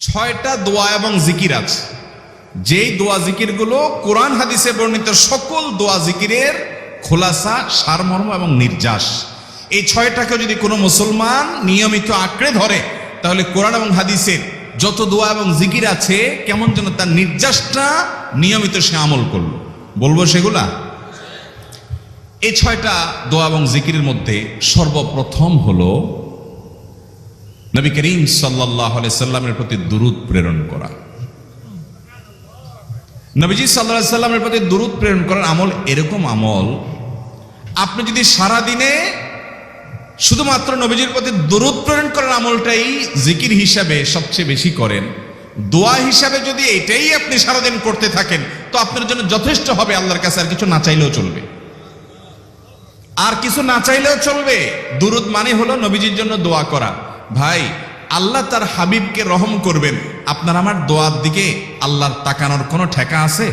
ছয়টা দোয়া এবং জিকির আছে, যেই দোয়া জিকিরগুলো কোরআন হাদিসে বর্ণিত সকল দোয়া জিকিরের খোলাসা, সারমর্ম এবং নির্যাস। এই ছয়টাকে যদি কোনো মুসলমান নিয়মিত আঁকড়ে ধরে, তাহলে কোরআন এবং হাদিসের যত দোয়া এবং জিকির আছে কেমন যেন তার নির্যাসটা নিয়মিত সে আমল করলো। বলবো সেগুলা। এই ছয়টা দোয়া এবং জিকিরের মধ্যে সর্বপ্রথম হলো নবী করিম সাল্লাল্লাহু আলাইহি সাল্লামের প্রতি দুরূদ প্রেরণ করা। নবীজি সাল্লাল্লাহু আলাইহি সাল্লামের প্রতি দুরূদ প্রেরণ করার আমল এরকম আমল, আপনি যদি সারা দিনে শুধুমাত্র নবীজির প্রতি দুরূদ প্রেরণ করার আমলটাই জিকির হিসাবে সবচেয়ে বেশি করেন, দোয়া হিসাবে যদি এটাই আপনি সারাদিন করতে থাকেন, তো আপনার জন্য যথেষ্ট হবে আল্লাহর কাছে। আর কিছু না চাইলেও চলবে, আর কিছু না চাইলেও চলবে। দুরূদ মানে হলো নবীজির জন্য দোয়া করা। ভাই, আল্লাহ তার হাবিবকে রহম করবেন, আপনার আমার দোয়ার দিকে আল্লাহর তাকানোর কোনো ঠেকা আছে?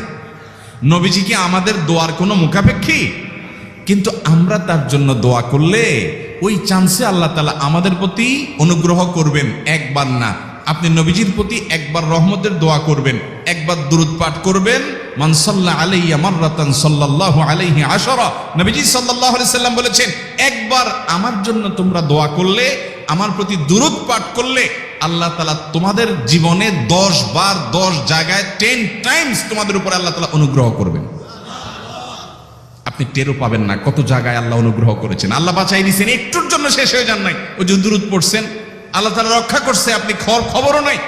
নবীজি কি আমাদের দোয়ার কোনো মুখাপেক্ষী? কিন্তু আমরা তার জন্য দোয়া করলে ওই চান্সে আল্লাহ তাআলা আমাদের প্রতি অনুগ্রহ করবেন। একবার না, আপনি নবীজির প্রতি একবার রহমতের দোয়া করবেন, একবার দুরূদ পাঠ করবেন। মান সাল্লা আলাইয়া মাররাতান সাল্লাল্লাহু আলাইহি আশারা। নবীজি সাল্লাল্লাহু আলাইহি সাল্লাম বলেছেন, একবার আমার জন্য তোমরা দোয়া করলে, আমার প্রতি দুরূদ পাঠ করলে, আল্লাহ তাআলা তোমাদের জীবনে 10 বার 10 জায়গায় 10 টাইমস তোমাদের উপর আল্লাহ তাআলা অনুগ্রহ করবেন। আপনি টেরও পাবেন না কত জায়গায় আল্লাহ অনুগ্রহ করেছেন। আল্লাহ বাঁচাই দিয়েছেন, একটুর জন্য শেষ হয়ে যান নাই। ওই যে দুরূদ পড়ছেন, আল্লাহ তাআলা রক্ষা করছে, আপনি খবরও নাই।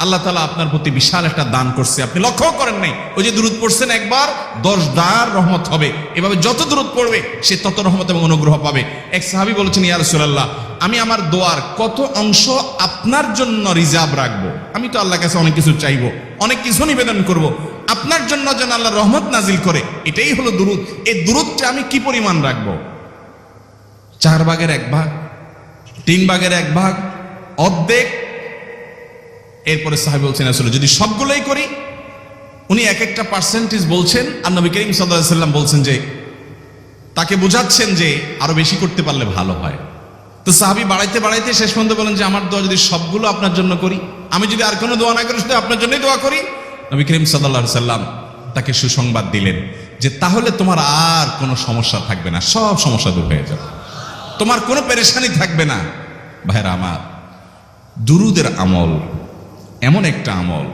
আল্লাহ তাআলা আপনার প্রতি বিশাল একটা দান করছে, আপনি লক্ষ্য করেন নাই। ওই যে দুরূদ পড়ছেন একবার, 10 বার রহমত হবে। এভাবে যত দুরূদ পড়বে সে তত রহমত এবং অনুগ্রহ পাবে। এক সাহাবী বলেছেন, ইয়া রাসূলুল্লাহ, আমি আমার দোয়ার কত অংশ আপনার জন্য রিজার্ভ রাখবো? আমি তো আল্লাহর কাছে অনেক কিছু চাইবো, অনেক কিছু নিবেদন করব, আপনার জন্য যেন আল্লাহ রহমত নাজিল করে, এটাই হলো দুরূদ। এই দুরূদটা আমি কি পরিমাণ রাখবো? 4 ভাগের 1 ভাগ, 3 ভাগের 1 ভাগ, অর্ধেক? এরপরে সাহাবী বলছেন, আসলে যদি সবগুলোই করি। উনি এক একটা পার্সেন্টেজ বলছেন, আর নবী করিম সাল্লাল্লাহু আলাইহি সাল্লাম বলছেন যে, তাকে বোঝাচ্ছেন যে আরো বেশি করতে পারলে ভালো হয়। তো সাহাবী বাড়াইতে বাড়াইতে শেষ পর্যন্ত বলেন যে, আমার দোয়া যদি সবগুলো আপনার জন্য করি, আমি যদি আর কোনো দোয়া না করি, শুধু আপনার জন্যই দোয়া করি। নবী করিম সাল্লাল্লাহু আলাইহি সাল্লাম তাকে সুসংবাদ দিলেন যে, তাহলে তোমার আর কোনো সমস্যা থাকবে না, সব সমস্যা দূর হয়ে যাবে, তোমার কোনো পেরেশানি থাকবে না। ভাইরা আমার, দুরূদের আমল এমন একটা আমল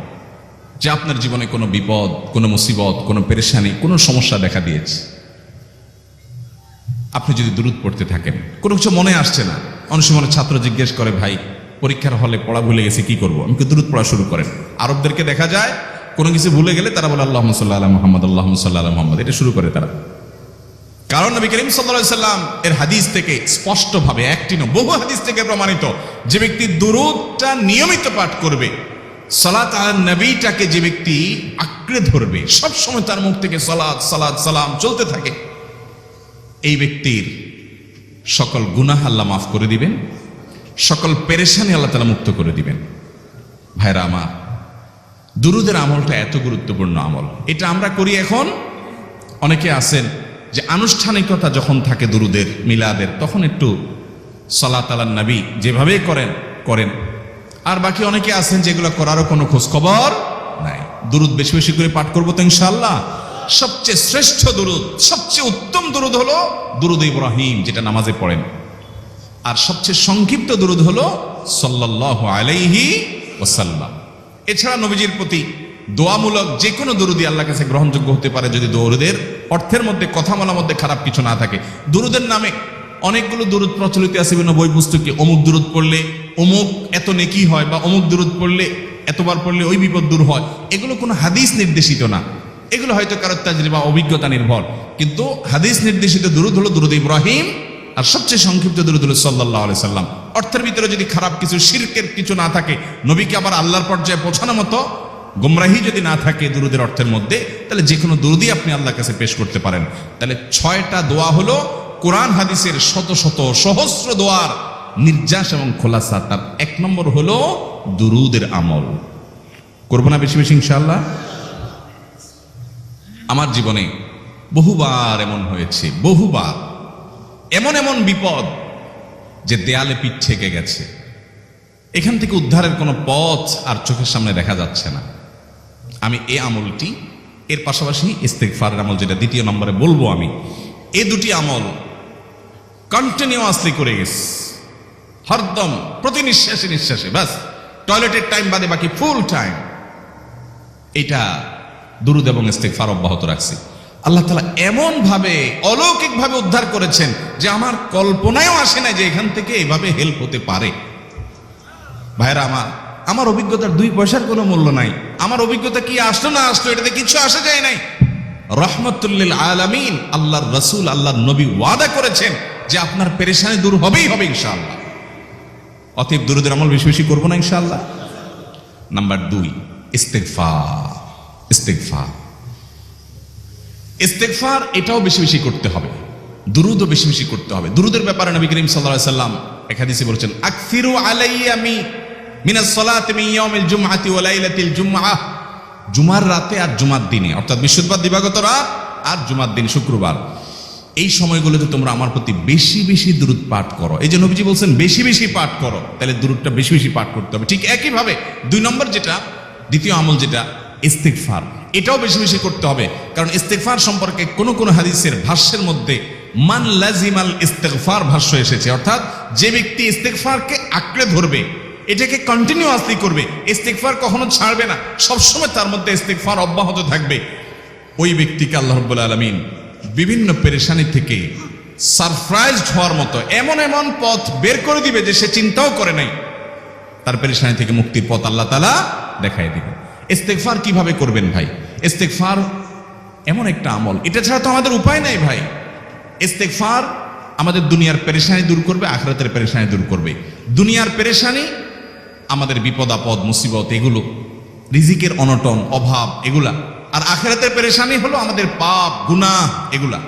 যে আপনার জীবনে কোনো বিপদ, কোনো মুসিবত, কোনো পেরেশানি, কোনো সমস্যা দেখা দিয়েছে, আপনি যদি দুরূদ পড়তে থাকেন, কোনো কিছু মনে আসছে না। অনেক সময় ছাত্র জিজ্ঞেস করে, ভাই পরীক্ষার হলে পড়া ভুলে গেছে, কি করবো? আমাকে দুরূদ পড়া শুরু করেন। আরবদেরকে দেখা যায় কোনো কিছু ভুলে গেলে তারা বলে আল্লাহুম্মা সাল্লি আলা মুহাম্মদ, আল্লাহুম্মা সাল্লি আলা মুহাম্মদ, এটা শুরু করে তারা। কারণ নবী করিম সাল্লাল্লাহু আলাইহি সাল্লাম এর হাদিস থেকে স্পষ্টভাবে, একটি নয় বহু হাদিস থেকে প্রমাণিত, যে ব্যক্তি দুরূদটা নিয়মিত পাঠ করবে, সালাত আলা নবীটাকে যে ব্যক্তি আঁকড়ে ধরবে, সব সময় তার মুখ থেকে সালাত সালাত সালাম চলতে থাকে, এই ব্যক্তির সকল গুনাহ আল্লাহ মাফ করে দিবেন, সকল পেরেশানি আল্লাহ তাআলা মুক্ত করে দিবেন। ভাইরা আমার, দুরূদের আমলটা এত গুরুত্বপূর্ণ আমল। এটা আমরা করি এখন, অনেকে আছেন যে আনুষ্ঠানিকতা যখন থাকে দুরূদের, মিলাদের, তখন একটু সালাত আলা নবী যেভাবে করেন। আর বাকি অনেকে আছেন যেগুলো করারও কোনো খোঁজ খবর নাই। দুরূদ বেশি বেশি করে পাঠ করবো তো ইনশাআল্লাহ। সবচেয়ে শ্রেষ্ঠ দুরূদ, সবচেয়ে উত্তম দুরূদ হলো দুরূদ ইব্রাহিম, যেটা নামাজে পড়েন। আর সবচেয়ে সংক্ষিপ্ত দুরূদ হলো সাল্লাল্লাহু আলাইহি ওয়াসাল্লাম। এছাড়া নবীজির প্রতি দোয়ামূলক যে কোনো দুরূদই আল্লাহর কাছে গ্রহণযোগ্য হতে পারে, যদি দুরূদের অর্থের মধ্যে, কথা বলার মধ্যে খারাপ কিছু না থাকে। দুরূদের নামে অনেকগুলো দুরূদ প্রচলিত আছে বিভিন্ন বই পুস্তকে, অমুক দুরূদ পড়লে অমুক এত নেকি হয়, বা অমুক দুরূদ পড়লে এতবার পড়লে ওই বিপদ দূর হয়। এগুলো কোনো হাদিস নির্দেশিত না, এগুলো হয়তো কারো তাজরিবা, অভিজ্ঞতা নির্ভর। কিন্তু হাদিস নির্দেশিত দুরূদ হলো দুরূদ ইব্রাহিম, আর সবচেয়ে সংক্ষিপ্ত দুরূদ হলো সাল্লাল্লাহু আলাইহি সাল্লাম। অর্থের ভিতরে যদি খারাপ কিছু, শিরকের কিছু না থাকে, নবীকে আবার আল্লাহর পর্যায়ে পৌঁছানোর মতো গুমরাহি যদি না থাকে দুরূদের অর্থের মধ্যে, তাহলে যে কোনো দুরূদই আপনি আল্লাহর কাছে পেশ করতে পারেন। তাহলে 6টা দোয়া হলো কোরআন হাদিসের শত শত সহস্র দোয়ার নির্যাস এবং খোলাসা। তার 1 নম্বর হলো দুরূদের আমল। করবো না বেশি বেশি ইনশাআল্লাহ? আমার জীবনে বহুবার এমন হয়েছে, বহুবার এমন বিপদ যে দেয়ালে পিঠ ঠেকে গেছে, এখান থেকে উদ্ধারের কোনো পথ আর চোখের সামনে দেখা যাচ্ছে না। আমি এই আমলটি, এর পাশাপাশি ইস্তেগফারের আমল যেটা দ্বিতীয় নম্বরে বলবো আমি, এই দুটি আমল কন্টিনিউয়াসলি করে গেছে, হরদম প্রতি নিঃশ্বাসে নিঃশ্বাসে, বাস টয়লেটের টাইম বাদে বাকি ফুল টাইম এটা দুরূদ এবং ইস্তেগফার অব্যাহত রাখছি। আল্লাহ তাআলা এমন ভাবে অলৌকিক ভাবে উদ্ধার করেছেন যে আমার কল্পনায়ও আসে না যে এখান থেকে এভাবে হেল্প হতে পারে। ভাইরা আমার অভিজ্ঞতার 2 পয়সার কোনো মূল্য নাই। আমার অভিজ্ঞতা কি আসলো না আসলো এটাতে কিছু আসে যায় নাই। রহমতুল লিল আলামিন আল্লাহর রাসূল আল্লাহর নবী ওয়াদা করেছেন যে আপনার পেরেশানি দূর হবেই হবে ইনশাআল্লাহ। অতএব দুরূদের আমল বেশি বেশি করবো না ইনশাআল্লাহ। নাম্বার 2, ইস্তেগফার। ইস্তেগফার ইস্তেগফার এটাও বেশি বেশি করতে হবে, দুরূদও বেশি বেশি করতে হবে। দুরূদের ব্যাপারে নবী করিম সাল্লাল্লাহু আলাইহি সাল্লাম এক হাদিসে বলেছেন, আকসিরু আলাইয়া মিনাস সালাতি মিন ইয়াউমিল জুমআতি ওয়া লাইলাতিল জুমআহ। জুমার রাতে আর জুমার দিনে, অর্থাৎ বৃহস্পতিবার দিবাগত রাত আর জুমার দিন শুক্রবার, এই সময়গুলোতে তোমরা আমার প্রতি বেশি বেশি দুরূদ পাঠ করো। এই যে নবীজি বলছেন বেশি বেশি পাঠ করো, তাহলে দুরূদটা বেশি বেশি পাঠ করতে হবে। ঠিক একইভাবে 2 নম্বর যেটা, দ্বিতীয় আমল যেটা ইস্তেগফার, এটাও বেশি বেশি করতে হবে। কারণ ইস্তেগফার সম্পর্কে কোন কোন হাদিসের ভাষ্যের মধ্যে মান লাজিমাল ইস্তেগফার ভাষ্য এসেছে, অর্থাৎ যে ব্যক্তি ইস্তেগফারকে আঁকড়ে ধরবে, এটাকে কন্টিনিউয়াসলি করবে, ইস্তেগফার কখনো ছাড়বে না, সবসময় তার মধ্যে ইস্তেগফার অব্যাহত থাকবে, ওই ব্যক্তিকে আল্লাহ রাব্বুল আলামিন বিভিন্ন পেরেশানি থেকে সারপ্রাইজড হওয়ার মতো এমন এমন পথ বের করে দিবে যে সে চিন্তাও করে নাই। তার পেরেশানি থেকে মুক্তির পথ আল্লাহ তাআলা দেখায় দিবে। ইস্তেগফার কিভাবে করবেন ভাই? ইস্তেগফার এমন একটা আমল, এটা ছাড়া তো আমাদের উপায় নাই ভাই। ইস্তেগফার আমাদের দুনিয়ার পেরেশানি দূর করবে, আখিরাতের পেরেশানি দূর করবে। দুনিয়ার পেরেশানি আমাদের বিপদ আপদ মুসিবত, এগুলো রিজিকের অনটন অভাব এগুলা, আর আখিরাতের পেরেশানি হলো আমাদের পাপ গুনাহ এগুলা।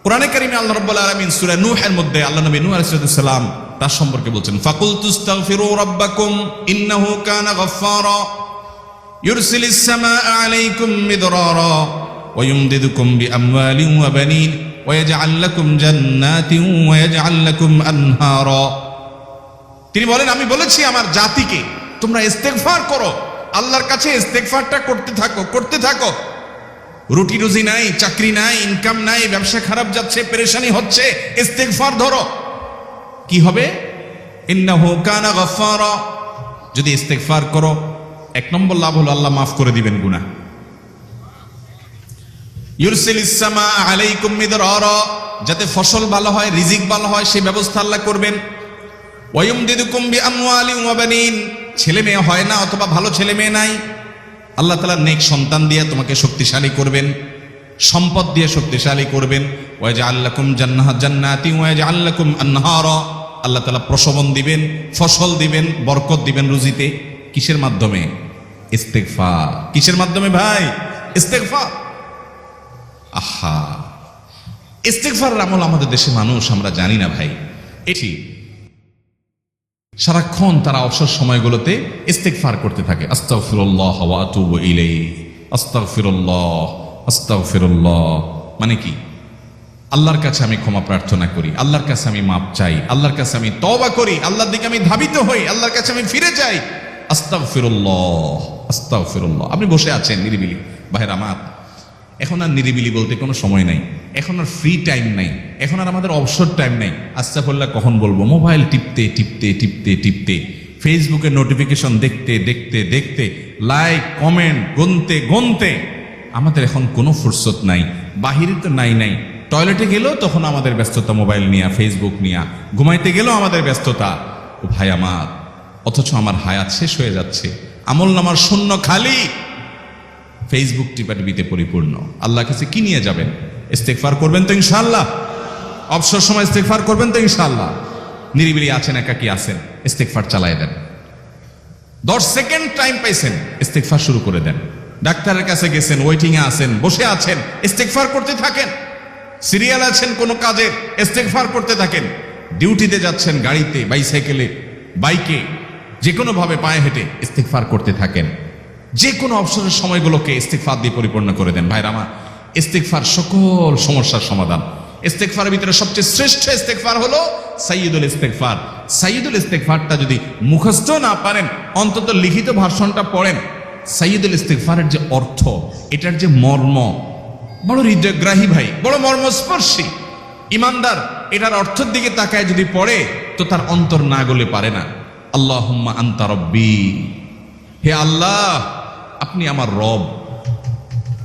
কোরআনে কারিমে আল্লাহ রাব্বুল আলামিন সূরা নূহের মধ্যে আল্লাহ নবী নূহ আলাইহিস সালাম তার সম্পর্কে বলছেন, ফাকুলতুস্তাগফিরু রাব্বাকুম ইন্নাহু কানা গাফফারা ইউরসিলিস সামাআ আলাইকুম মিদরারা ওয়া ইউমদিদুকুম বিআমওয়ালিন ওয়া বানিন ওয়া ইয়াজআল লাকুম জান্নাতিন ওয়া ইয়াজআল লাকুম আনহারা। তিনি বলেন, আমি বলেছি আমার জাতিকে তোমরা ইস্তেগফার করো, আল্লাহর কাছে ইস্তেগফারটা করতে থাকো। রুটি রুজি নাই, চাকরি নাই, ইনকাম নাই, ব্যবসা খারাপ যাচ্ছে, পেরেশানি হচ্ছে, ইস্তেগফার ধরো, কি হবে? ইন্নাহু কানা গাফফারা। যদি ইস্তেগফার করো, 1 নম্বর লাভ হলো আল্লাহ মাফ করে দিবেন গুনাহ। ইউরসিলিস সামাআ আলাইকুম মিদরারা, যাতে ফসল ভালো হয়, রিজিক ভালো হয়, সেই ব্যবস্থা আল্লাহ করবেন। ওয়া ইউমদিদুকুম বিআমওয়ালিন ওয়া বানিন, ছেলে মেয়ে হয় না অথবা ভালো ছেলে মেয়ে নাই, আল্লাহ তাআলা নেক সন্তান দিয়ে তোমাকে শক্তিশালী করবেন, সম্পদ দিয়ে শক্তিশালী করবেন। ওয়া ইয়াজআল লাকুম জান্নাতি ওয়া ইয়াজআল লাকুম আনহারা, আল্লাহ তাআলা প্রসবন দিবেন, ফসল দিবেন, বরকত দিবেন রুজিতে। কিসের মাধ্যমে? ইস্তেগফার। কিসের মাধ্যমে ভাই? ইস্তেগফার। আহা, ইস্তেগফারের আমল আমাদের দেশে মানুষ আমরা জানি না ভাই। এটি সারাক্ষণ তারা অবসর সময়গুলোতে ইস্তেগফার করতে থাকে, আস্তাগফিরুল্লাহ ওয়া আতুবু ইলাইহি, আস্তাগফিরুল্লাহ আস্তাগফিরুল্লাহ। মানে কি? আল্লাহর কাছে আমি ক্ষমা প্রার্থনা করি, আল্লাহর কাছে আমি মাপ চাই, আল্লাহর কাছে আমি তওবা করি, আল্লাহর দিকে আমি ধাবিত হই, আল্লাহর কাছে আমি ফিরে যাই, আস্তাগফিরুল্লাহ আস্তাগফিরুল্লাহ। আপনি বসে আছেন নিরিবিলি, ভাইরা আমার এখন আর নিরিবিলি বলতে কোনো সময় নাই, এখন আর ফ্রি টাইম নাই, এখন আর আমাদের অবসর টাইম নাই। আস্তাগফিরুল্লাহ কখন বলবো? মোবাইল টিপতে টিপতে টিপতে টিপতে, ফেসবুকে নোটিফিকেশন দেখতে দেখতে দেখতে, লাইক কমেন্ট গুনতে গুনতে আমাদের এখন কোনো ফুরসত নাই। বাহিরে তো নাই, টয়লেটে গেলেও তখন আমাদের ব্যস্ততা মোবাইল নিয়ে, ফেসবুক নিয়ে, ঘুমাইতে গেলেও আমাদের ব্যস্ততা। ও ভাই আমার, অথচ আমার হায়াত শেষ হয়ে যাচ্ছে, আমল নামার শূন্য খালি, ফেসবুক টিপাটিপিতে পরিপূর্ণ। আল্লাহর কাছে কি নিয়ে যাবেন? ইস্তেগফার করবেন তো ইনশাআল্লাহ? অবসর সময় ইস্তেগফার করবেন তো ইনশাআল্লাহ? নিরিবিলি আছেন, একাকী আছেন, ইস্তেগফার চালায় দেন। 10 সেকেন্ড টাইম পাইছেন, ইস্তেগফার শুরু করে দেন। ডাক্তারের কাছে গেছেন, ওয়েটিং এ আছেন, বসে আছেন, ইস্তেগফার করতে থাকেন। সিরিয়াল আছেন কোনো কাজের, ইস্তেগফার করতে থাকেন। ডিউটিতে যাচ্ছেন, গাড়িতে, বাইসাইকেলে, বাইকে, যে কোনো ভাবে পায়ে হেঁটে ইস্তেগফার করতে থাকেন। যে কোনো অবসরের সময়গুলোকে ইস্তেগফার দিয়ে পরিপূর্ণ করে দেন। ভাইরা আমার, ইস্তেগফার সকল সমস্যার সমাধান। ইস্তেগফারের ভিতরে সবচেয়ে শ্রেষ্ঠ ইস্তেগফার হলো সাইয়্যিদুল ইস্তেগফার। সাইয়্যিদুল ইস্তেগফারটা যদি মুখস্থ না পারেন, অন্তত লিখিত ভার্সনটা পড়েন। সাইয়্যিদুল ইস্তেগফারের যে অর্থ, এটার যে মর্ম, বড় হৃদয়গ্রাহী ভাই, বড় মর্মস্পর্শী। ইমানদার এটার অর্থের দিকে তাকায় যদি পড়ে, তো তার অন্তর না গলে পারে না। আল্লাহুম্মা আনতা রব্বি, হে আল্লাহ আপনি আমার রব,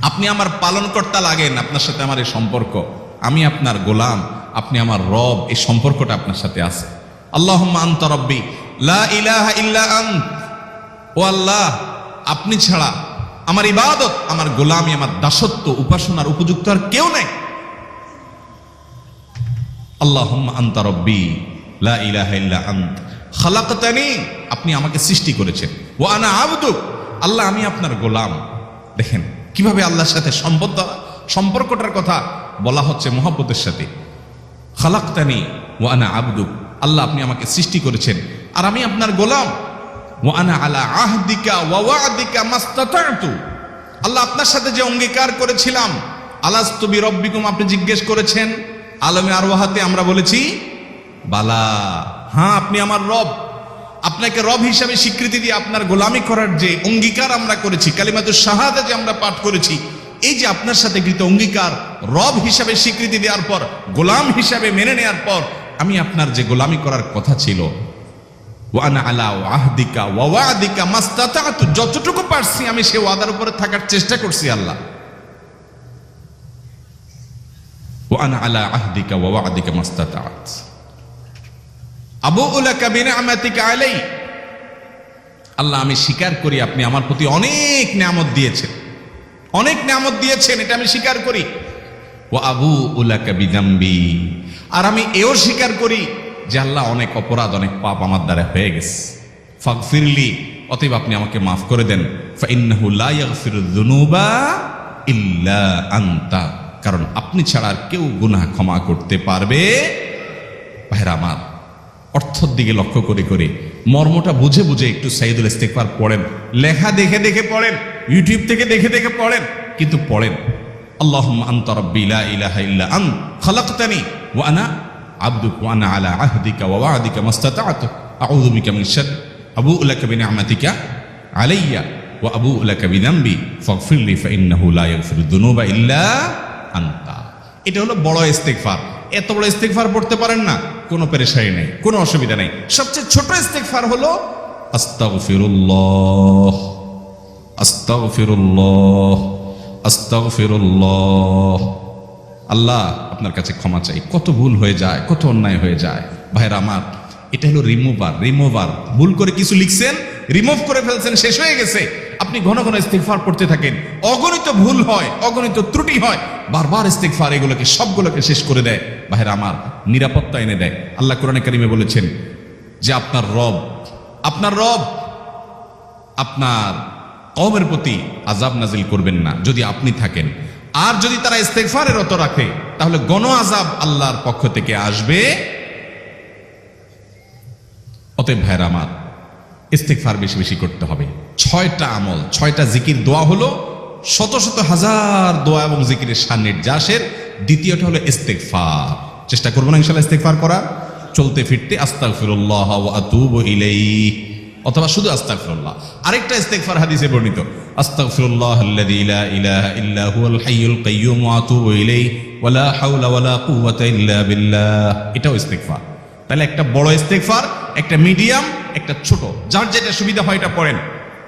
আপনি আমার পালনকর্তা লাগেন। আপনার সাথে আমার এই সম্পর্ক, আমি আপনার গোলাম, আপনি আমার রব, এই সম্পর্কটা আপনার সাথে আছে। আল্লাহুম্মা আনতা রব্বি লা ইলাহা ইল্লা আন্ত, ও আল্লাহ আপনি ছাড়া আমার ইবাদত, আমার গোলামি, আমার দাসত্ব, উপাসনার উপযুক্ত আর কেউ নেই। আল্লাহুম্মা আনতা রব্বি লা ইলাহা ইল্লা আন্ত খালাকতানি, আপনি আমাকে সৃষ্টি করেছেন। ওয়া আনা আবদুক, আল্লাহ আমি আপনার গোলাম। দেখেন কিভাবে আল্লাহর সাথে সম্পর্কটার কথা বলা হচ্ছে মহব্বতের সাথে। খালাকতানি ওয়া আনা আবদুক, আল্লাহ আপনি আমাকে সৃষ্টি করেছেন আর আমি আপনার গোলাম। ওয়া আনা আলা আহদিকা ওয়া ওয়া'দিকা মাস্তাতা'তু, আল্লাহ আপনার সাথে যে অঙ্গীকার করেছিলাম, আলাস্তু বিরব্বিকুম, আপনি জিজ্ঞেস করেছেন। আলমে আরওয়াহাতে আমরা বলেছি বালা, হ্যাঁ আপনি আমার রব। আপনাকে রব হিসাবে স্বীকৃতি দিয়ে আপনার গোলামি করার যে অঙ্গীকার আমরা করেছি, কালিমাতুশ শাহাদা যে আমরা পাঠ করেছি, এই যে আপনার সাথে কৃত অঙ্গীকার, রব হিসাবে স্বীকৃতি দেওয়ার পর, গোলাম হিসাবে মেনে নেওয়ার পর, আমি আপনার যে গোলামি করার কথা ছিল, ওয়া আনা আলা আহদিকা ওয়া ওয়া'দিকা মাস্তাতা'তু, যতটুকু পারছি আমি সে ওয়াদার উপরে থাকার চেষ্টা করছি আল্লাহ। ওয়া আনা আলা আহদিকা ওয়া ওয়া'দিকা মাস্তাতা'ত আবুউ লাকা বিনি'মাতিকা আলাই, আল্লাহ আমি স্বীকার করি আপনি আমার প্রতি অনেক নিয়ামত দিয়েছেন, অনেক নিয়ামত দিয়েছেন, এটা আমি স্বীকার করি। ওয়া আবুউ লাকা বিযামবি, আর আমি এও স্বীকার করি যে আল্লাহ অনেক অপরাধ, অনেক পাপ আমার দ্বারা হয়ে গেছে। ফাগফিরলি, অতএব আপনি আমাকে মাফ করে দেন। ফাইন্নাহু লা ইয়াগফিরুয যুনুবা ইল্লা আনতা, কারণ আপনি ছাড়া আর কেউ গুনাহ ক্ষমা করতে পারবে। ভাইরা আমার, অর্থের দিকে লক্ষ্য করে করে, মর্মটা বুঝে বুঝে একটু সাইয়্যিদুল ইস্তেগফার পড়েন। লেখা দেখে দেখে পড়েন, ইউটিউব থেকে দেখে দেখে পড়েন, কিন্তু পড়েন। আল্লাহুম্মা আনতা রাব্বি লা ইলাহা ইল্লা আন্ত খালাকতানি ওয়া আনা আবদুক ওয়া আনা আলা আহদিকা ওয়া ওয়া'দিকা মাস্তাতা'তু আউযু বিকা মিন শাররি আবুউ লাকা বিনি'মাতিকা আলাইয়া ওয়া আবুউ লাকা বিযামবি ফাগফিরলি ফাইন্নাহু লা ইয়াগফিরুয যুনুবা ইল্লা আনতা। এটা হলো বড় ইস্তেগফার। এত বড় ইস্তেগফার পড়তে পারেন না, কোনো পেরেশানি নেই, কোনো অসুবিধা নেই। সবচেয়ে ছোট ইস্তেগফার হলো আস্তাগফিরুল্লাহ আস্তাগফিরুল্লাহ আস্তাগফিরুল্লাহ। আল্লাহ আপনার কাছে ক্ষমা চাই, কত ভুল হয়ে যায়, কত অন্যায় হয়ে যায়। ভাইরা আমার, এটা হলো রিমুভার। ভুল করে কিছু লিখছেন, রিমুভ করে ফেলছেন, শেষ হয়ে গেছে। আপনি ঘন ঘন ইস্তেগফার পড়তে থাকেন, অগণিত ভুল হয়, অগণিত ত্রুটি হয়, বারবার ইস্তেগফার এগুলোকে সবগুলোকে শেষ করে দেয়। ভাইরা আমার, নিরাপত্তা এনে দেয়। আল্লাহ কোরআনে কারিমে বলেছেন যে আপনার রব আপনার কওমের প্রতি আযাব নাজিল করবেন না যদি আপনি থাকেন। আর যদি তারা ইস্তেগফারে রত রাখে, তাহলে গণ আযাব আল্লাহর পক্ষ থেকে আসবে। অতএব ভাইরা আমার, ইস্তেগফার বেশি বেশি করতে হবে। 6টা আমল, 6টা জিকির, দোয়া হলো শত শত হাজার দোয়া এবং জিকিরের সান্নিধ্যাসের। দ্বিতীয়টা হলো ইস্তেগফার। চেষ্টা করবো না ইনশাআল্লাহ ইস্তেগফার করা, চলতে ফিরতে আস্তাগফিরুল্লাহ ওয়া আতুবু ইলাইহি, অথবা শুধু আস্তাগফিরুল্লাহ। আরেকটা ইস্তেগফার হাদিসে বর্ণিত, আস্তাগফিরুল্লাহাল্লাযী লা ইলাহা ইল্লা হুয়াল হাইয়ুল কাইয়্যুম ওয়া আতুবু ইলাইহি ওয়া লা হাওলা ওয়া লা কুওয়াতা ইল্লা বিল্লাহ। এটাও ইস্তেগফার। তাহলে একটা বড় ইস্তেগফার, একটা মিডিয়াম, একটা ছোট, যার যেটা সুবিধা হয় এটা পড়েন।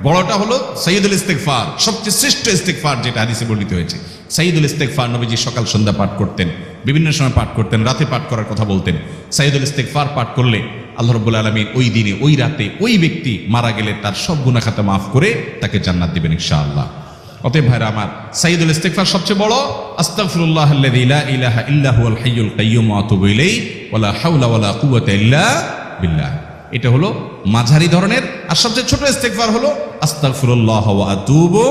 বড়টা হলো সাইয়্যিদুল ইস্তেগফার, সবচেয়ে শ্রেষ্ঠ ইস্তেগফার যেটা হাদিসে বর্ণিত হয়েছে। সাইয়্যিদুল ইস্তেগফার নবীজি সকাল সন্ধ্যা পাঠ করতেন, বিভিন্ন সময় পাঠ করতেন, রাতে পাঠ করার কথা বলতেন। সাইয়্যিদুল ইস্তেগফার পাঠ করলে আল্লাহ রাব্বুল আলামিন ওই দিনে, ওই রাতে, ওই ব্যক্তি মারা গেলে তার সব গুনাহ খাতা মাফ করে তাকে জান্নাত দিবেন ইনশাআল্লাহ। অতএব ভাইরা আমার, সাইয়্যিদুল ইস্তেগফার সবচেয়ে বড়, আস্তাগফিরুল্লাহাল্লাযী লা ইলাহা ইল্লা হুয়াল হাইয়ুল কাইয়্যুম ওয়া আতুবু ইলাইহি ওয়া লা হাওলা ওয়া লা কুওয়াতা ইল্লা বিল্লাহ। এটা হলো মাঝারি ধরনের। আর সবচেয়ে ছোট ইস্তেগফার হলো আস্তাগফিরুল্লাহ ওয়া আতুবু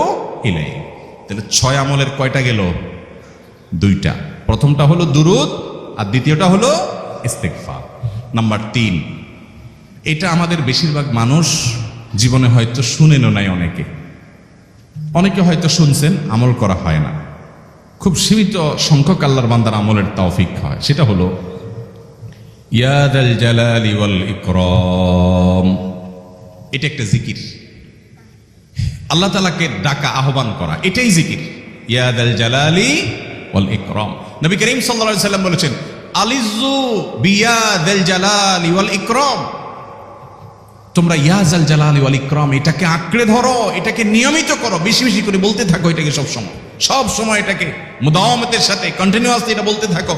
ইলাইহি। তাহলে 6 আমলের কয়টা গেল? 2টা। প্রথমটা হলো দুরূদ, আর দ্বিতীয়টা হলো ইস্তেগফার। নাম্বার 3, এটা আমাদের বেশিরভাগ মানুষ জীবনে হয়তো শুনেনও নাই, অনেকে হয়তো শুনছেন, আমল করা হয় না। খুব সীমিত সংখ্যক আল্লাহর বান্দার আমলের তৌফিক হয়, সেটা হলো ইয়া যাল জালালি ওয়াল ইকরাম। এটা একটা জিকির, আল্লাহ তাআলাকে ডাকা, আহ্বান করা, এটাই জিকির। ইয়া যাল জালালি ওয়াল ইকরাম। নবী করিম সাল্লাল্লাহু আলাইহি সাল্লাম বলেছেন, আলিযু বিয়া যাল জালালি ওয়াল ইকরাম। তোমরা ইয়া যাল জালালি ওয়াল ইকরাম এটাকে আঁকড়ে ধরো, এটাকে নিয়মিত করো, বেশি বেশি করে বলতে থাকো এটাকে সব সময় এটাকে মুদাওয়ামাতের সাথে কন্টিনিউয়াসলি এটা বলতে থাকো,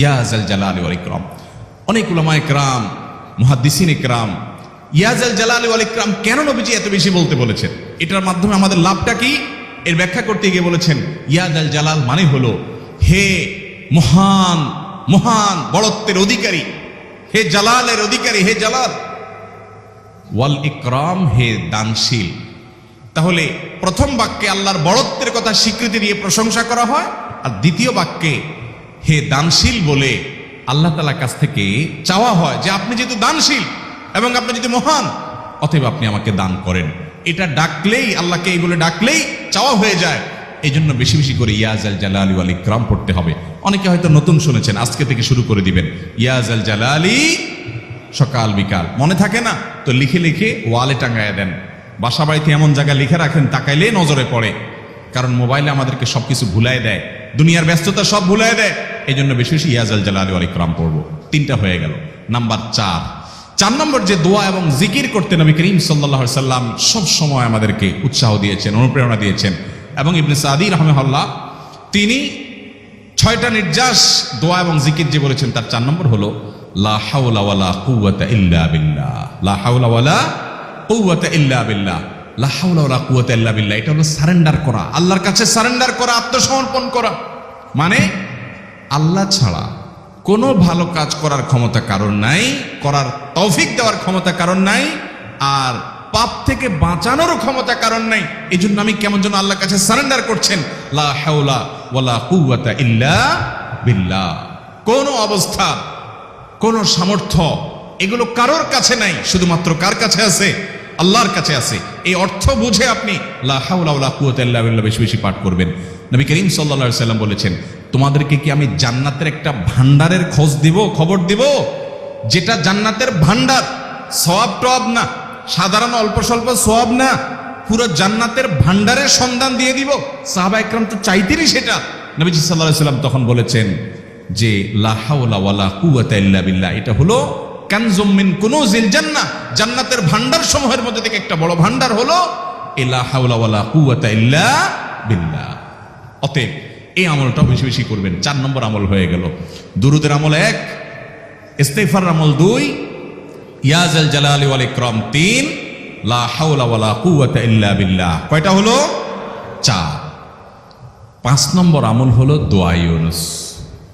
ইয়া যাল জালালি ওয়াল ইকরাম। অনেক উলামায়ে কেরাম, মুহাদ্দিসিনে কেরাম ইয়া যাল জালালি ওয়াল ইকরাম কেন নবীজি এত বেশি বলতে বলেছেন, এটার মাধ্যমে আমাদের লাভটা কি, এর ব্যাখ্যা করতে গিয়ে বলেছেন ইয়া যাল জালাল মানে হলো হে মহান মহান বড়ত্বের অধিকারী, হে জালালের অধিকারী, হে জালাল, ওয়াল ইকরাম হে দানশীল। তাহলে প্রথম বাক্যে আল্লাহর বড়ত্বের কথা স্বীকৃতি দিয়ে প্রশংসা করা হয়, আর দ্বিতীয় বাক্যে হে দানশীল বলে আল্লাহ তাআলার কাছ থেকে চাওয়া হয় যে আপনি যেহেতু দানশীল এবং আপনি যদি মহান, অতএব আপনি আমাকে দান করেন। এটা ডাকলেই, আল্লাহকে এই বলে ডাকলেই চাওয়া হয়ে যায়। এই জন্য বেশি বেশি করে ইয়া যাল জালালি ওয়াল ইকরাম পড়তে হবে। অনেকে হয়তো নতুন শুনেছেন, আজকে থেকে শুরু করে দিবেন ইয়া যাল জালালি, সকাল বিকাল মনে থাকে না তো লিখে লিখে ওয়ালে টাঙায় দেন, বাসা বাড়িতে এমন জায়গায় লিখে রাখেন তাকাইলে নজরে পড়ে, কারণ মোবাইলে আমাদেরকে সবকিছু ভুলাই দেয়, দুনিয়ার ব্যস্ততা সব ভুলাই দেয়। এই জন্য বেশি বেশি ইয়া যাল জালালি ওয়াল ইকরাম পড়বো। 3টা হয়ে গেল। নাম্বার 4 নম্বর যে দোয়া এবং জিকির করতে নবী করিম সাল্লাল্লাহু আলাইহি সাল্লাম সব সময় আমাদেরকে উৎসাহ দিয়েছেন, অনুপ্রেরণা দিয়েছেন। এবং ইবনে সাদি রাহিমাহুল্লাহ তিনি 6টা নির্যাস দোয়া এবং জিকির যে বলেছেন তার 4 নম্বর হলো লা হাওলা ওয়ালা কুওয়াতা ইল্লা বিল্লাহ। লা হাওলা ওয়ালা কুওয়াতা ইল্লা বিল্লাহ। লা হাওলা ওয়ালা কুওয়াতা ইল্লা বিল্লাহ, এটা হলো সারেন্ডার করা, আল্লাহর কাছে সারেন্ডার করা, আত্মসমর্পণ করা। মানে আল্লাহ ছাড়া কোনো ভালো কাজ করার ক্ষমতা কারণ নাই, করার তৌফিক দেওয়ার ক্ষমতা কারণ নাই, আর পাপ থেকে বাঁচানোরও ক্ষমতা কারণ নাই। এই জন্য আমি কেমন যেন আল্লাহর কাছে সারেন্ডার করছেন, লা হাওলা ওয়ালা কুওয়াতা ইল্লা বিল্লাহ। কোন অবস্থা, কোন সামর্থ্য এগুলো কারোর কাছে নাই, শুধুমাত্র কার কাছে আছে? আল্লাহর কাছে আছে। এই অর্থ বুঝে আপনি লা হাওলা ওয়ালা কুওয়াতা ইল্লা বিল্লাহ বেশি বেশি পাঠ করবেন। নবী করিম সাল্লাল্লাহু আলাইহি সাল্লাম বলেছেন, তোমাদেরকে কি আমি জান্নাতের একটা ভান্ডারের খবর দিব, যেটা জান্নাতের ভান্ডার, সওয়াব টওয়াব না, সাধারণ অল্প স্বল্প সওয়াব না, পুরো জান্নাতের ভান্ডারের সন্ধান দিয়ে দিব। সাহাবা ইকরাম তো চাইতেনই সেটা। নবীজি সাল্লাল্লাহু আলাইহি সাল্লাম তখন বলেছেন যে লা হাওলা ওয়ালা কুওয়াতা ইল্লা বিল্লাহ, এটা হলো কানজুম মিন কুনুজিল জান্নাহ, জান্নাতের ভান্ডার সমূহের মধ্যে থেকে একটা বড় ভান্ডার হলো লা হাওলা ওয়ালা কুওয়াতা ইল্লা বিল্লাহ। অতএব এই আমলটা বেশি বেশি করবেন। 4 নম্বর আমল হয়ে গেল। দুরুদের আমল 1, ইস্তিগফার আমল 2, ইয়া যাল জালালি ওয়াল ইকরাম 3, লা হাওলা ওয়ালা কুওয়াতা ইল্লা বিল্লাহ। কয়টা হলো? 4। 5 নম্বর আমল হলো দোয়া ইউনুস।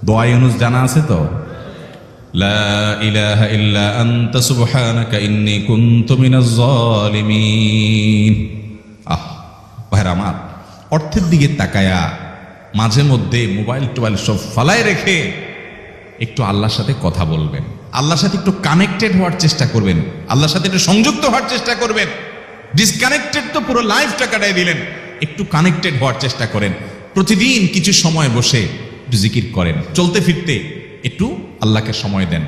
দোয়া ইউনুস জানা আছে তো? লা ইলাহা ইল্লা আনতা সুবহানাকা ইন্নী কুনতু মিনাজ জালিমিন। ভাইরা আমার, অর্থের দিকে তাকায়া মাঝে মধ্যে মোবাইল টোবাইল সব ফালায় রেখে একটু আল্লাহর সাথে কথা বলবেন, আল্লাহর সাথে একটু কানেক্টেড হওয়ার চেষ্টা করবেন, আল্লাহর সাথে একটু সংযুক্ত হওয়ার চেষ্টা করবেন। ডিসকানেক্টেড তো পুরো লাইফটা কাটাই দিলেন, একটু কানেক্টেড হওয়ার চেষ্টা করেন। প্রতিদিন কিছু সময় বসে একটু জিকির করেন, চলতে ফিরতে একটু আল্লাহকে সময় দেন।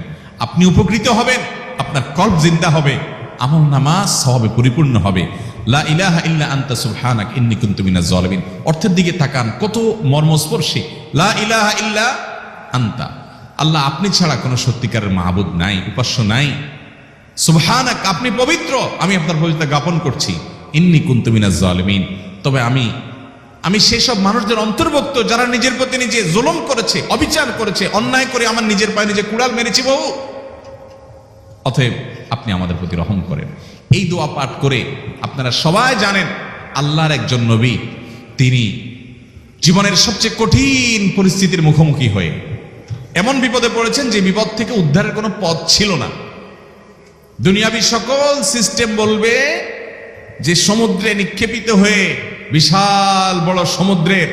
আপনি উপকৃত হবেন, আপনার কল্ব জিন্দা হবে, আমল নামা সওয়াবে পরিপূর্ণ হবে। লা ইলাহা ইল্লা আনতা সুবহানাকা ইন্নী কুনতু মিনাজ জালিমিন। অর্থের দিকে তাকান, কত মর্মস্পর্শী। লা ইলাহা ইল্লা আনতা, আল্লাহ আপনি ছাড়া কোনো সত্যিকারের মাহবুদ নাই, উপাস্য নাই। সুবহানাকা, আপনি পবিত্র, আমি আপনার পবিত্রতা জ্ঞাপন করছি। ইন্নী কুনতু মিনাজ জালিমিন, তবে আমি সেসব মানুষদের অন্তর্ভুক্ত যারা নিজের প্রতি নিজে জুলুম করেছে, অবিচার করেছে, অন্যায় করে আমার নিজের পায়ে নিজে কুড়াল মেরেছি বহু। অতএব আপনি আমাদের প্রতি রহম করেন। এই দোয়া পাঠ করে আপনারা সবাই জানেন আল্লাহর একজন নবী, তিনি জীবনের সবচেয়ে কঠিন পরিস্থিতির মুখোমুখি হয়ে এমন বিপদে পড়েছেন যে বিপদ থেকে উদ্ধারের কোনো পথ ছিল না। দুনিয়াবি সকল সিস্টেম বলবে যে সমুদ্রে নিক্ষেপিত হয়ে বিশাল বড় সমুদ্রের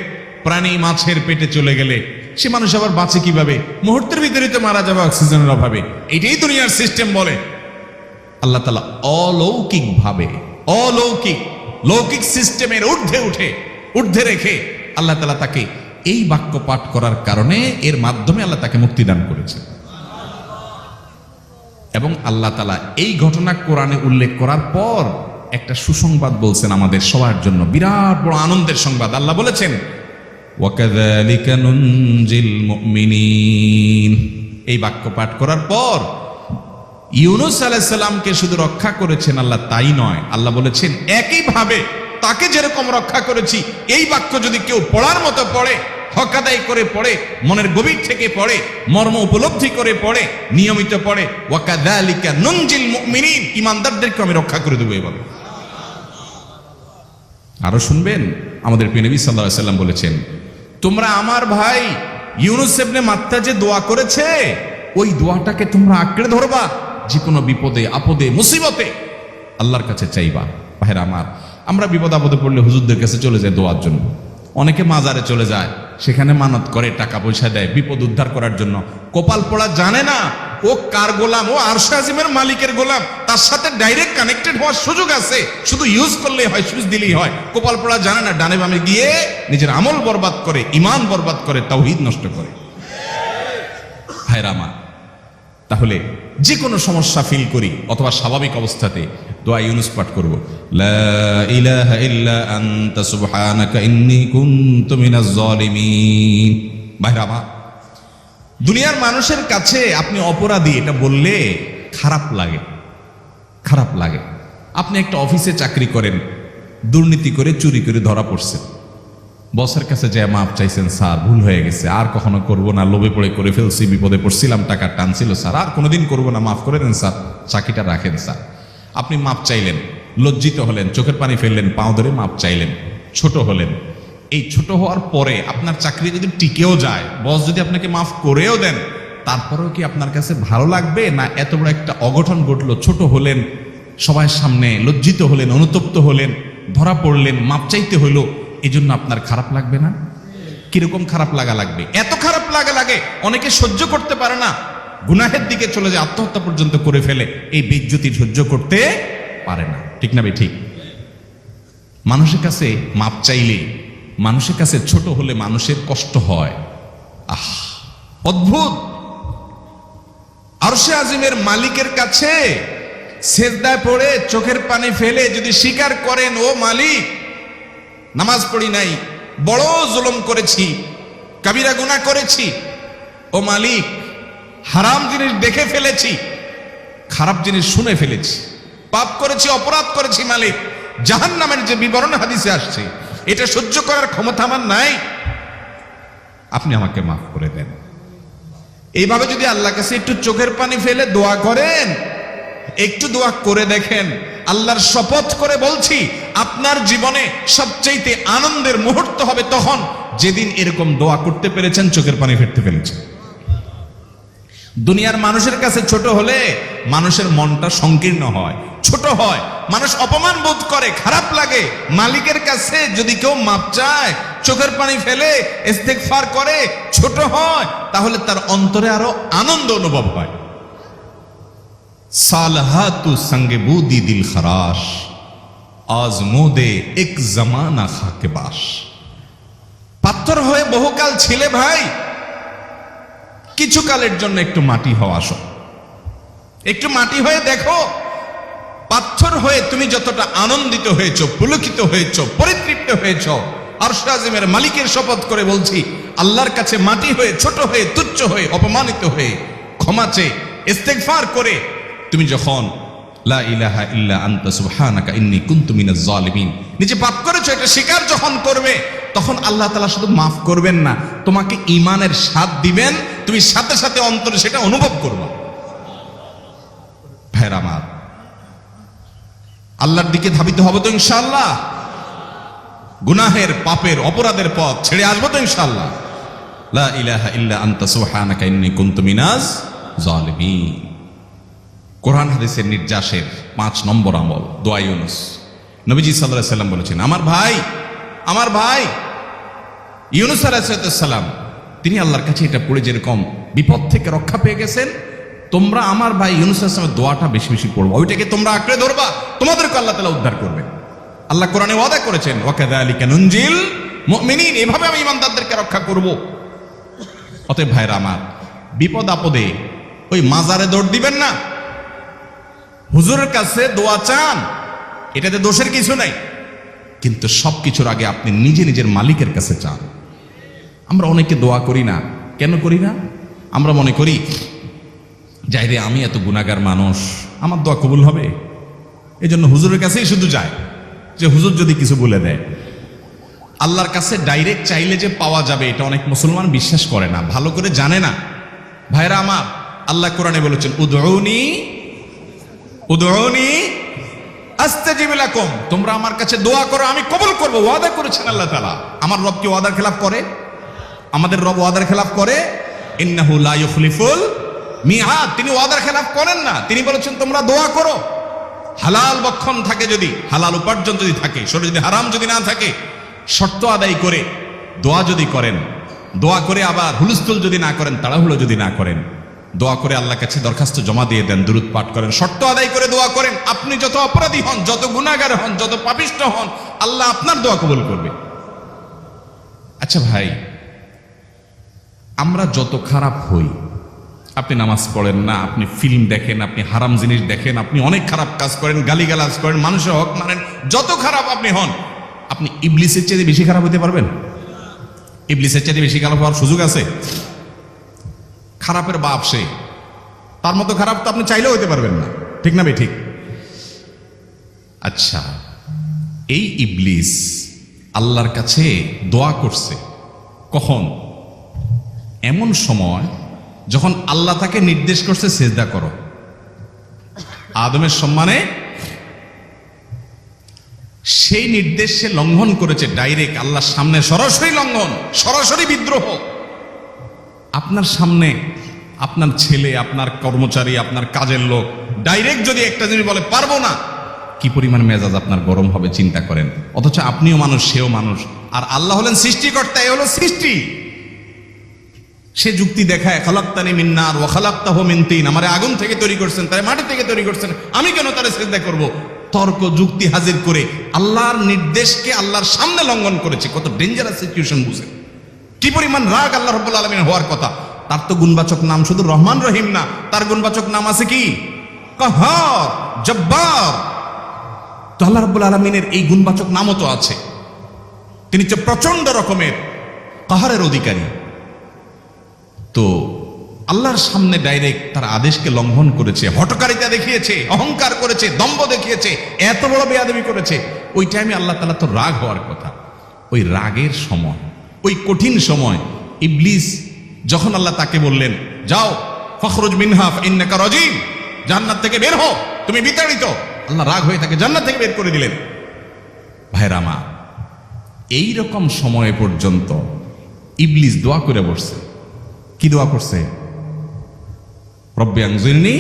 প্রাণী মাছের পেটে চলে গেলে সে মানুষ আবার বাঁচে কিভাবে? মুহূর্তের ভিতরে তো মারা যাবে অক্সিজেনের অভাবে। এটাই দুনিয়ার সিস্টেম বলে। আল্লাহ তাআলা অলৌকিক ভাবে, লৌকিক সিস্টেমের ঊর্ধ্বে রেখে আল্লাহ তাআলা তাকে এই বাক্য পাঠ করার কারণে এর মাধ্যমে আল্লাহ তাকে মুক্তি দান করেছে। এবং আল্লাহ তাআলা এই ঘটনা কোরআনে উল্লেখ করার পর একটা সুসংবাদ বলছেন আমাদের সবার জন্য, বিরাট বড় আনন্দের সংবাদ। আল্লাহ বলেছেন ওয়াকাযালিকা নুনজিল মুমিনিন। এই বাক্য পাঠ করার পর ইউনূস আলাইহিস সালামকে শুধু রক্ষা করেছেন আল্লাহ তাই নয়, আল্লাহ বলেছেন একইভাবে তাকে যেরকম রক্ষা করেছি, এই বাক্য যদি কেউ পড়ার মতো পড়ে, হক আদায় করে পড়ে, মনের গভীর থেকে পড়ে, মর্ম উপলব্ধি করে পড়ে, নিয়মিত পড়ে, ওয়াকাযালিকা নুনজিল মুমিনিন, ঈমানদারদেরকে আমি রক্ষা করে দেব। এভাবে আরো শুনবেন, আমাদের প্রিয় নবী সাল্লাল্লাহু আলাইহি ওয়াসাল্লাম বলেছেন, তোমরা আমার ভাই ইউনূস ইবনে মাত্তা যে দোয়া করেছে, ওই দোয়াটাকে তোমরা আঁকড়ে ধরবা, যে কোনো বিপদে আপদে মুসিবতে আল্লাহর কাছে চাইবা। ভাইরা আমার, আমরা বিপদ আপদে পড়লে হুজুরদের কাছে চলে যায় দোয়ার জন্য, অনেকে মাজারে চলে যায়, সেখানে মানত করে, টাকা পয়সা দেয় বিপদ উদ্ধার করার জন্য। কপাল পোড়া জানে না ও কার গোলাম, ও আরশে আজিমের মালিকের গোলাম, তার সাথে ডাইরেক্ট কানেক্টেড হওয়ার সুযোগ আছে, শুধু ইউজ করলেই হয়, সুইচ দিলেই হয়। কপাল পোড়া জানে না, ডানে বামে গিয়ে নিজের আমল বরবাদ করে, ঈমান বরবাদ করে, তাওহীদ নষ্ট করে। ভাইরা আমার, তাহলে যে কোনো সমস্যা ফিল করি অথবা স্বাভাবিক অবস্থাতে দোয়া ইউনূস পাঠ করব, লা ইলাহা ইল্লা আনতা সুবহানাকা ইন্নী কুনতু মিনাজ জালিমিন। ভাইরা আমার, দুনিয়ার মানুষের কাছে আপনি অপরাধী এটা বললে খারাপ লাগে, খারাপ লাগে। আপনি একটা অফিসে চাকরি করেন, দুর্নীতি করে চুরি করে ধরা পড়ছেন, বসের কাছে যে মাপ চাইছেন, স্যার ভুল হয়ে গেছে, আর কখনো করব না, লোভে পড়ে করে ফেলছি, বিপদে পড়ছিলাম, টাকা টানছিল স্যার, আর কোনোদিন করব না, মাফ করে দেন স্যার, চাকরিটা রাখেন স্যার। আপনি মাপ চাইলেন, লজ্জিত হলেন, চোখের পানি ফেললেন, পাও ধরে মাপ চাইলেন, ছোট হলেন। এই ছোট হওয়ার পরে আপনার চাকরি যদি টিকেও যায়, বস যদি আপনাকে মাফ করেও দেন, তারপরেও কি আপনার কাছে ভালো লাগবে? না এত বড় একটা অঘটন ঘটলো, ছোট হলেন, সবার সামনে লজ্জিত হলেন, অনুতপ্ত হলেন, ধরা পড়লেন, মাপ চাইতে হলো, এই জন্য আপনার খারাপ লাগবে না? কিরকম খারাপ লাগা লাগবে? এত খারাপ লাগা লাগে অনেকে সহ্য করতে পারে না, গুনাহের দিকে চলে যায়, আত্মহত্যা পর্যন্ত করে ফেলে, এই বেইজ্জতি সহ্য করতে পারে না। ঠিক না ভাই? ঠিক। মানুষের কাছে মাপ চাইলে, মানুষের কাছে ছোট হলে মানুষের কষ্ট হয়। আহ, অদ্ভুত। আরশে আজিমের মালিকের কাছে সেজদায় পড়ে চোখের পানি ফেলে যদি স্বীকার করেন, ও মালিক, নামাজ পড়ি নাই, বড় জুলুম করেছি, কাবিরা গুনাহ করেছি, ও মালিক, হারাম জিনিস দেখে ফেলেছি, খারাপ জিনিস শুনে ফেলেছি, পাপ করেছি, অপরাধ করেছি মালিক, জাহান্নামের যে বিবরণ হাদিসে আসছে, এটা সহ্য করার ক্ষমতা আমার নাই, আপনি আমাকে মাফ করে দেন। এইভাবে যদি আল্লাহর কাছে একটু চোখের পানি ফেলে দোয়া করেন, একটু দোয়া করে দেখেন, আল্লাহর শপথ করে বলছি, আপনার জীবনে সবচেয়ে আনন্দের মুহূর্ত হবে তখন যেদিন এরকম দোয়া করতে পেরেছেন, চোখের পানি ফেলতে পেরেছেন। দুনিয়ার মানুষের কাছে ছোট হলে মানুষের মনটা সংকীর্ণ হয়, ছোট হয়, মানুষ অপমান বোধ করে, খারাপ লাগে। মালিকের কাছে যদি কেউ মাপ চায়, চোখের পানি ফেলে, ইস্তেগফার করে, ছোট হয়, তাহলে তার অন্তরে আরো আনন্দ অনুভব হয়। সালহাতু সঙ্গে বুদি দিল খরাশ, আজমোদে এক জামানা খাকে বাস। পাথর হয়ে বহুকাল ছিলে ভাই, কিছু কালের জন্য একটু মাটি হও, আসো, একটু মাটি হয়ে দেখো। পাথর হয়ে তুমি যতটা আনন্দিত হয়েছো, পুলকিত হয়েছো, পরিতৃপ্ত হয়েছো, আরশে আজিমের মালিকের শপথ করে বলছি, আল্লাহর কাছে মাটি হয়ে, ছোট হয়ে, তুচ্ছ হয়ে, অপমানিত হয়ে, ক্ষমা চেয়ে, ইস্তেগফার করে তুমি যখন লা ইলাহা ইল্লা আনতা সুবহানাকা ইন্নী কুনতু মিনাজ জালিমিন, নিজে পাপ করেছো এটা স্বীকার যখন করবে, তখন আল্লাহ তাআলা শুধু মাফ করবেন না, তোমাকে ঈমানের স্বাদ দিবেন, তুমি সাথে সাথে অন্তরে সেটা অনুভব করবে। ভাইরা আমার, আল্লাহর দিকে ধাবিত হবে তো ইনশাআল্লাহ? গুনাহের, পাপের, অপরাধের পথ ছেড়ে আসবো তো ইনশাআল্লাহ? লা ইলাহা ইল্লা আনতা সুবহানাকা ইন্নী কুনতু মিনাজ জালিমিন। কোরআন হাদিসের নির্যাসের 5 নম্বর আমল দোয়া ইউনূস। নবীজি সাল্লাল্লাহু আলাইহি সাল্লাম বলেছেন, আমার ভাই ইউনূস আলাইহিস সালাম, তিনি আল্লাহর কাছে এটা পড়ে যেরকম বিপদ থেকে রক্ষা পেয়ে গেছেন, তোমরা আমার ভাই ইউনূস আলাইহিস সালামের দোয়াটা বেশি বেশি পড়বা, ওইটাকে তোমরা আঁকড়ে ধরবা, তোমাদেরকে আল্লাহ তাআলা উদ্ধার করবেন। আল্লাহ কোরআনে ওয়াদা করেছেন, ওয়াকাযালিকা নুনজিল মুমিনিন, এভাবে আমি ইমানদারদেরকে রক্ষা করব। অতএব ভাইরা আমার, বিপদ আপদে ওই মাজারে দৌড় দিবেন না, হুজুরের কাছে দোয়া চান, এটাতে দোষের কিছু নাই, কিন্তু সবকিছুর আগে আপনি নিজে নিজের মালিকের কাছে চান। আমরা অনেকে দোয়া করি না, কেন করি না? আমরা মনে করি যাই রে, আমি এত গুনাহগার মানুষ, আমার দোয়া কবুল হবে, এই জন্য হুজুরের কাছেই শুধু যায়, যে হুজুর যদি কিছু বলে দেয়। আল্লাহর কাছে ডাইরেক্ট চাইলে যে পাওয়া যাবে, এটা অনেক মুসলমান বিশ্বাস করে না, ভালো করে জানে না। ভাইরা আমার, আল্লাহ কোরআনে বলেছেন উদউনি উদউনি আস্তাজিব লাকুম, তোমরা আমার কাছে দোয়া করো, আমি কবুল করব, ওয়াদা করেছেন আল্লাহ তাআলা। আমার রব কি ওয়াদার খেলাফ করে? আমাদের রব ওয়াদার খেলাফ করে? ইন্নাহু লা ইউখলিফুল মিআদ, তিনি ওয়াদার খেলাফ করেন না। তিনি বলেছেন তোমরা দোয়া করো, হালাল বক্ষণ থাকে, যদি হালাল উপার্জন যদি থাকে, শরীরে যদি হারাম যদি না থাকে, শর্ত আদায় করে দোয়া যদি করেন, দোয়া করে আবার হুলস্থুল যদি না করেন, তাড়াহুড়ো যদি না করেন, দোয়া করে আল্লাহর কাছে দরখাস্ত জমা দিয়ে দেন, দুরূদ পাঠ করেন, শর্ত আদায় করে দোয়া করেন, আপনি যত অপরাধী হন, যত গুনাহগার হন, যত পাপিষ্ঠ হন, আল্লাহ আপনার দোয়া কবুল করবে। আচ্ছা ভাই, আমরা যত খারাপ হই, আপনি নামাজ পড়েন না, আপনি ফিল্ম দেখেন, আপনি হারাম জিনিস দেখেন, আপনি অনেক খারাপ কাজ করেন, গালিগালাজ করেন, মানুষের হক মানেন, যত খারাপ আপনি হন, আপনি ইবলিসের চেয়ে বেশি খারাপ হতে পারবেন? ইবলিসের চেয়ে বেশি খারাপ হওয়ার সুযোগ আছে? খারাপের বাপ সে, তার মতো খারাপ তো আপনি চাইলেও হতে পারবেন না, ঠিক না ভাই? ঠিক। আচ্ছা, এই ইবলিস আল্লাহর কাছে দোয়া করছে কখন? এমন সময় যখন আল্লাহ তাকে নির্দেশ করছে সিজদা করো, আদমের সম্মানে। সেই নির্দেশ সে লঙ্ঘন করেছে, ডাইরেক্ট আল্লাহর সামনে সরাসরি লঙ্ঘন, সরাসরি বিদ্রোহ। আপনার সামনে আপনার ছেলে, আপনার কর্মচারী, আপনার কাজের লোক ডাইরেক্ট যদি একটা জিনিস বলে পারবো না, কি পরিমাণ মেজাজ আপনার গরম হবে চিন্তা করেন। অথচ আপনিও মানুষ, সেও মানুষ, আর আল্লাহ হলেন সৃষ্টিকর্তা, এ হলো সৃষ্টি। সে যুক্তি দেখায়, খালাক্তানি মিন নার ওয়া খালাক্তাহু মিন তিন, আমারে আগুন থেকে তৈরি করছেন, তারে মাটি থেকে তৈরি করছেন, আমি কেন তারে সিজদা করব? তর্ক যুক্তি হাজির করে আল্লাহর নির্দেশকে আল্লাহর সামনে লঙ্ঘন করেছে। কত ডেঞ্জারাস সিচুয়েশন, বুঝেন কি পরিমাণ রাগ আল্লাহ রাব্বুল আলামিন হওয়ার কথা। তার তো গুণবাচক নাম শুধু রহমান রহিম না, তার গুণবাচক নাম আছে কি? কাহার, জব্বার। তো আল্লাহ রাব্বুল আলামিনের এই গুণবাচক নামও তো আছে, তিনি যে প্রচন্ড রকমের কাহারের অধিকারী। তো আল্লাহর সামনে ডাইরেক্ট তার আদেশকে লঙ্ঘন করেছে, হঠকারিতা দেখিয়েছে, অহংকার করেছে, দম্ভ দেখিয়েছে, এত বড় বেয়াদবি করেছে। ওই টাইমে আল্লাহ তাআলা তো রাগ হওয়ার কথা। ওই রাগের সময়, ওই কঠিন সময় ইবলিস যখন আল্লাহ তাকে বললেন যাও ফখরুজ মিনহা ফাইন্নাকা রাজিম, জান্নাত থেকে বের হও, তুমি বিতাড়িত, আল্লাহ রাগ হয়ে তাকে জান্নাত থেকে বের করে দিলেন। ভাইরা আমার, এই রকম সময় পর্যন্ত ইবলিস দোয়া করে বসছে। কি দোয়া করছে? রব্বি আনজিরনি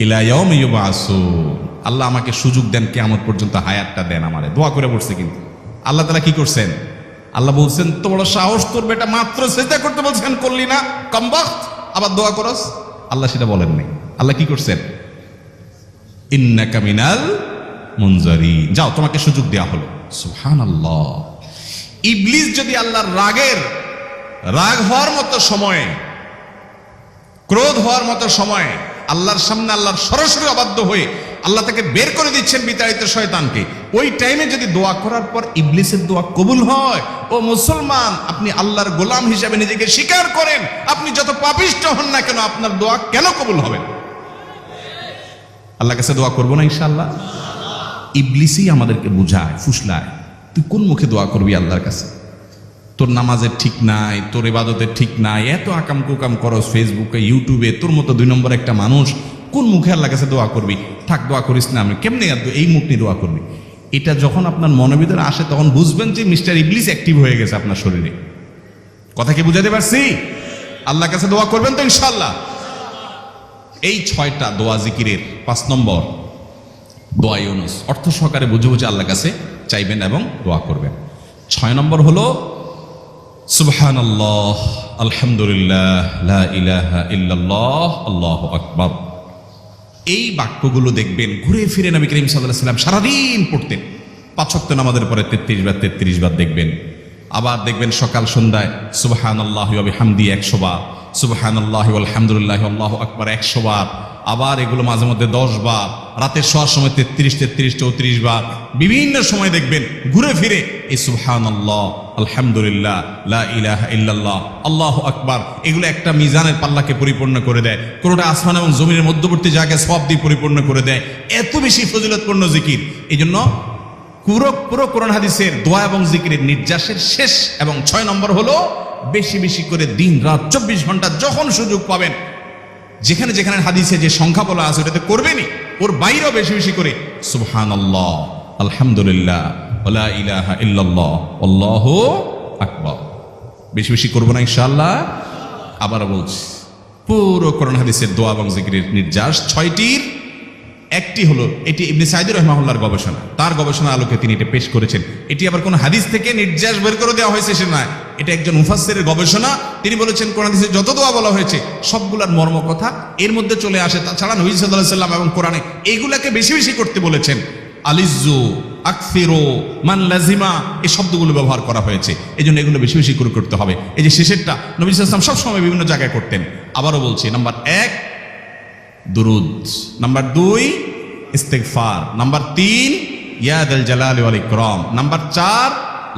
ইলা ইয়াউমি ইউবআসুন, আল্লাহ আমাকে সুযোগ দেন, কিয়ামত পর্যন্ত হায়াতটা দেন আমারে, দোয়া করে বসছে। কিন্তু আল্লাহ তাআলা কি করছেন? আল্লাহ বলছেন তো বড় সাহস তোর, বেটা মাত্র সিজদা করতে বলছেন করলি না, কমবখত, আবার দোয়া করস? আল্লাহ সেটা বলেন নাই। আল্লাহ কি করছেন? ইন্নাকা মিনাল মুনজারিন, যাও তোমাকে সুযোগ দেয়া হলো। সুবহানাল্লাহ। ইবলিস যদি আল্লাহর রাগ হওয়ার মতো সময়ে, ক্রোধ হওয়ার মতো সময়ে আল্লাহর সামনে আল্লাহর সরাসরি অবাধ্য হয়ে আল্লাহ তাকে বের করে দিচ্ছেন বিতাড়িত শয়তানকে, ওই টাইমে যদি দোয়া করার পর ইবলিসের দোয়া কবুল হয়, ও মুসলমান, আপনি আল্লাহর গোলাম হিসাবে নিজেকে স্বীকার করেন, আপনি যত পাপিষ্ঠ হন না কেন, আপনার দোয়া কেন কবুল হবে? আল্লাহর কাছে দোয়া করবো না ইনশাআল্লাহ? ইবলিসই আমাদেরকে বুঝায়, ফুসলায়, তুই কোন মুখে দোয়া করবি আল্লাহর কাছে? তোর নামাজের ঠিক নাই, তোর ইবাদতের ঠিক নাই, এত আকাম কুকাম করস ফেসবুকে, ইউটিউবে, তোর মতো 2 নম্বর একটা মানুষ, কোন মুখে আল্লাহর কাছে দোয়া করবি? থাক, দোয়া করিস না, আমি কেমনে এই মুখ নিয়ে দোয়া করবি? এটা যখন আপনার মনের ভিতরে আসে, তখন বুঝবেন যে মিস্টার ইবলিস অ্যাক্টিভ হয়ে গেছে আপনার শরীরে। কথা কি বুঝাতে পারছি? আল্লাহর কাছে দোয়া করবেন তো ইনশাআল্লাহ? এই 6টা দোয়া জিকিরের 5 নম্বর দোয়া ইউনুস, অর্থ সহকারে বুঝে বুঝে আল্লাহর কাছে চাইবেন এবং দোয়া করবেন। 6 নম্বর হলো সুবহানাল্লাহ, আলহামদুলিল্লাহ, লা ইলাহা ইল্লাল্লাহ, আল্লাহু আকবার। এই বাক্যগুলো দেখবেন ঘুরে ফিরে নবী করিম সাল্লাল্লাহু আলাইহি ওয়াসাল্লাম সারাদিন পড়তেন। 5 ওয়াক্ত নামাজের পরে 33 বার দেখবেন। আবার দেখবেন সকাল সন্ধ্যায় সুবহানাল্লাহি ওয়া বিহামদি 100 বার, সুবহানাল্লাহি ওয়াল হামদুলিল্লাহি আল্লাহু আকবার 100 বার, আবার এগুলো মাঝে মধ্যে 10 বার, রাতের শোয়ার সময় 33 34 বার, বিভিন্ন সময় দেখবেন ঘুরে ফিরে এই সুবহানাল্লাহ, আলহামদুলিল্লাহ, লা ইলাহা ইল্লাল্লাহ, আল্লাহু আকবার, এগুলো একটা মিজানের পাল্লাকে পরিপূর্ণ করে দেয়। কোনোটা আসমান এবং জমিনের মধ্যবর্তী জায়গায় সওয়াব দিয়ে পরিপূর্ণ করে দেয়। এত বেশি ফজিলতপূর্ণ জিকির। এই জন্য পুরো কোরআন হাদিসের দোয়া এবং জিকিরের নির্যাসের শেষ এবং 6 নম্বর হলো বেশি বেশি করে দিন রাত 24 ঘন্টা যখন সুযোগ পাবেন, যেখানে যেখানে হাদিসে যে সংখ্যা বলা আছে ওটাতে করবেনই, ওর বাইরেও বেশি বেশি করে সুবহানাল্লাহ, আলহামদুলিল্লাহ, ওয়া ইলাহা ইল্লাল্লাহ, আল্লাহু আকবার বেশি বেশি করবো না ইনশাআল্লাহ। আবার বলছি, পুরো কোরআন হাদিসের দোয়া এবং জিকিরের নির্যাস 6টির একটি হলো, এটি ইবনে সাঈদী রাহিমাহুল্লাহর গবেষণা, তার গবেষণার আলোকে তিনি এটা পেশ করেছেন। এটি আবার কোন হাদিস থেকে নির্যাস বের করে দেওয়া হয়েছে সে নয়, এটা একজন মুফাসসিরের গবেষণা। তিনি বলেছেন কোরআন হাদিসে যত দোয়া বলা হয়েছে সবগুলোর মর্ম কথা এর মধ্যে চলে আসে। তাছাড়া নবী সাল্লাল্লাহু আলাইহি ওয়াসাল্লাম এবং কোরআনে এইগুলাকে বেশি বেশি করতে বলেছেন। আলিজ্জু, আকসিরু, মান লাজিমা, এই শব্দগুলো ব্যবহার করা হয়েছে, এই জন্য এগুলো বেশি বেশি করে করতে হবে। এই যে শেষেরটা নবী সাল্লাল্লাহু আলাইহি ওয়াসাল্লাম সবসময় বিভিন্ন জায়গায় করতেন। আবারও বলছি, নাম্বার 1 দুরুদ, নাম্বার 2 ইস্তিগফার, নাম্বার 3 ইয়া দাল জালালি ওয়াল ইকরাম, নাম্বার 4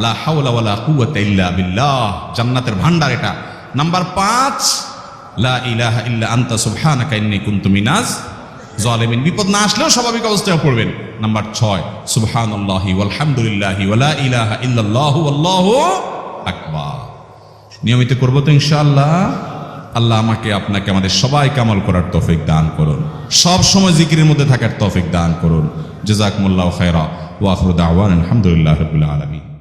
লা হাওলা ওয়ালা কুওয়াতা ইল্লা বিল্লাহ, জান্নাতের ভান্ডার এটা, নাম্বার 5 লা ইলাহা ইল্লা আনতা সুবহানাকা ইন্নী কুনতু মিনাজ জালিমিন, বিপদ না আসলেও স্বাভাবিক অবস্থায় পড়বেন। নাম্বার 6 সুবহানাল্লাহি ওয়াল হামদুলিল্লাহি ওয়া লা ইলাহা ইল্লাল্লাহু আল্লাহু আকবার। নিয়মিত করব তো ইনশাআল্লাহ। আল্লাহ আমাকে আপনাকে আমাদের সবাইকে আমল করার তৌফিক দান করুন, সব সময় জিকিরের মধ্যে থাকার তৌফিক দান করুন। জাযাকুমুল্লাহু খায়রা ওয়া আখিরু দাওয়ানা আলহামদুলিল্লাহি রাব্বিল আলামিন।